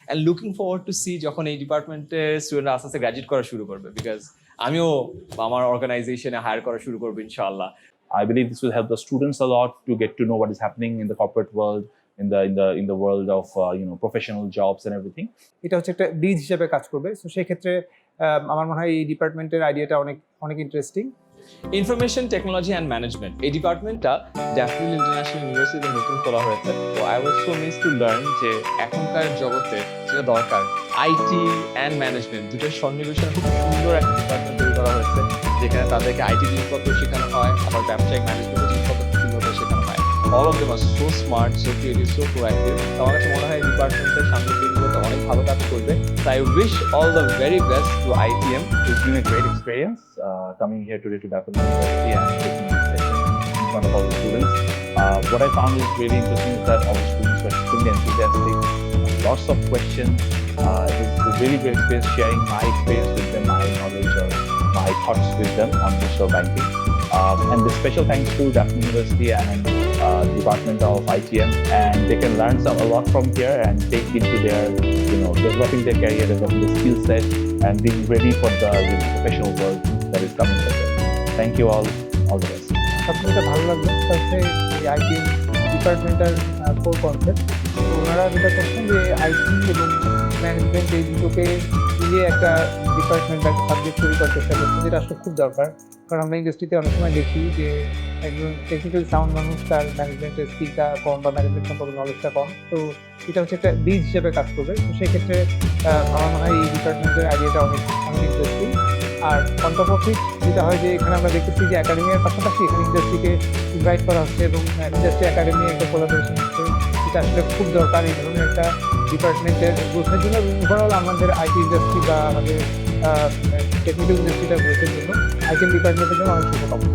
And looking forward to see যখন এই ডিপার্টমেন্টের স্টুডেন্টরা আস্তে আস্তে গ্র্যাজুয়েট করা শুরু করবে, বিকজ আমিও আমার অর্গানাইজেশনে হায়ার করা শুরু করবো ইনশাআল্লাহ। I believe this will help the students a lot to get to know what is happening in the corporate world, in the world of professional jobs and everything. এটা হচ্ছে একটা ব্রিজ হিসেবে কাজ করবে। সো সেই ক্ষেত্রে আমার মনে হয় এই ডিপার্টমেন্টের আইডিয়াটা অনেক অনেক interesting. Information technology and management, এই ডিপার্টমেন্টটা ড্যাফোডিল ইন্টারন্যাশনাল ইউনিভার্সিটিতে নতুন খোলা হয়েছে। তো I was so miss to learn যে এখনকার জগতে যেটা দরকার, আইটি অ্যান্ড ম্যানেজমেন্ট দুটোর সন্নিবেশন খুব সুন্দর একটা ডিপার্টমেন্ট তৈরি করা হয়েছে, যেখানে তাদেরকে আইটি জিনিসপত্র শেখানো হয়, আবার ব্যবসায়িক ম্যানেজমেন্টের জিনিসপত্র সুন্দরভাবে শেখানো হয়। All of them are so smart, so creative, so proactive. তো আমার কাছে মনে হয় ডিপার্টমেন্টের সামনে দিনগুলোতে অনেক ভালো কাজ করবে। So I wish all the very best to ITM. It's been a great experience coming here today to Daffodil University and taking this session in front of all the students. What I found is really interesting is that all the students were extremely enthusiastic, lots of questions. It was a really great experience sharing my experience with them, my knowledge or my thoughts with them on digital banking. And the special thanks to Daffodil University and Department of ITM, and they can learn a lot from here and take into their, developing their career, developing the skill set, and being ready for the professional world that is coming for them. Thank you all the best. সবচেয়ে যেটা ভালো লাগলো সেটা হচ্ছে এই IT departmental core concept. ওনারা যেটা করছেন যে আইটি এবং ম্যানেজমেন্ট এই দুটোকে মিলিয়ে একটা ডিপার্টমেন্ট বা সাবজেক্ট তৈরি করার চেষ্টা করছেন, যেটা আসলে খুব দরকার। কারণ আমরা ইন্ডাস্ট্রিতে অনেক সময় দেখি যে একজন টেকনিক্যাল সাউন্ড মানুষ, তার ম্যানেজমেন্টের স্কিলটা কম বা ম্যানেজমেন্ট সম্পর্কে নলেজটা কম। তো এটা হচ্ছে একটা ব্রিজ হিসেবে কাজ করবে। তো সেই ক্ষেত্রে আমার মনে হয় এই ডিপার্টমেন্টের আইডিয়াটা অনেক অনেক ইন্টারেস্টিং। আর অন টপ অফ ইট যেটা হয় যে এখানে আমরা দেখতেছি যে একাডেমির পাশাপাশি এখানে ইন্ডাস্ট্রিকে ইনভাইট করা হচ্ছে এবং ইন্ডাস্ট্রি একাডেমি একটা কোলাবোরেশন হচ্ছে, যেটা আসলে খুব দরকার এই ধরনের একটা ডিপার্টমেন্টের গ্রোথের জন্য এবং ওভারঅল আমাদের আইটি ইন্ডাস্ট্রি বা আমাদের টেকনিক্যাল ইন্ডাস্ট্রিটার গ্রোথের জন্য আইটি ডিপার্টমেন্টের জন্য অনেক শুভকামনা।